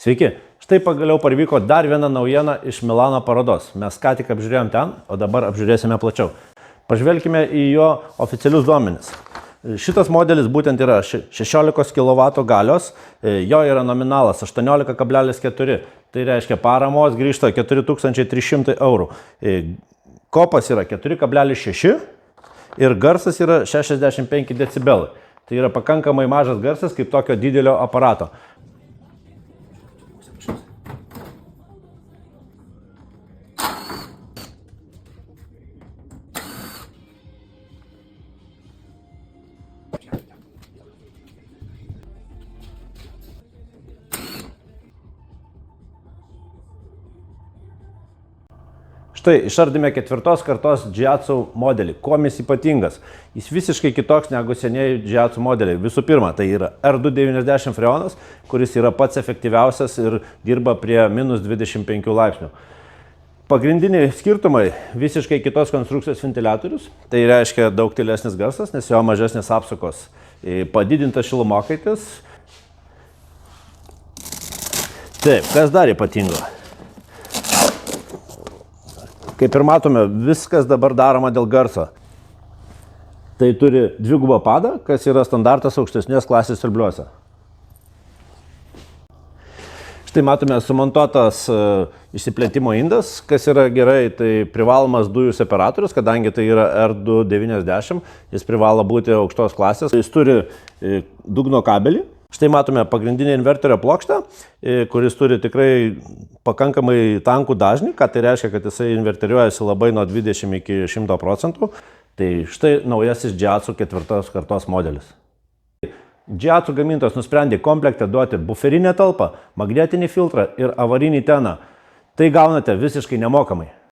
Sveiki, štai pagaliau parvyko dar viena naujiena iš Milano parodos. Mes ką tik apžiūrėjom ten, o dabar apžiūrėsime plačiau. Pažvelkime į jo oficialius duomenis. Šitas modelis būtent yra 16 kW galios, jo yra nominalas 18,4, tai reiškia paramos grįžta 4300 eurų. Kopas yra 4,6 ir garsas yra 65 decibelai. Tai yra pakankamai mažas garsas kaip tokio didelio aparato. Štai išardėme 4. kartos Džiatsu modelį. Kuom jis ypatingas? Jis visiškai kitoks negu senieji Džiatsu modeliai. Visų pirma, tai yra R290 freonas, kuris yra pats efektyviausias ir dirba prie -25 laipsnių. Pagrindiniai skirtumai - visiškai kitos konstrukcijos ventiliatorius. Tai reiškia daug tylesnis garsas, nes jo mažesnės apsukos. Padidintas šilumokaitis. Taip, kas dar ypatingo? Kaip ir matome, viskas dabar daroma dėl garso. Tai turi dvigubą padą, kas yra standartas aukštesnės klasės siurbliuose. Štai matome sumontuotas išsiplėtimo indas, kas yra gerai, tai privalomas dujų separatorius, kadangi tai yra R290, jis privalo būti aukštos klasės. Jis turi dugno kabelį. Štai matome pagrindinį inverterio plokštę, kuris turi tikrai pakankamai tankų dažnį, ką tai reiškia, kad jisai inverteriuojasi labai nuo 20 iki 100%. Tai štai naujasis Džiatsu 4. kartos modelis. Džiatsu gamintojas nusprendė komplektą duoti buferinę talpą, magnetinį filtrą ir avarinį teną. Tai gaunate visiškai nemokamai.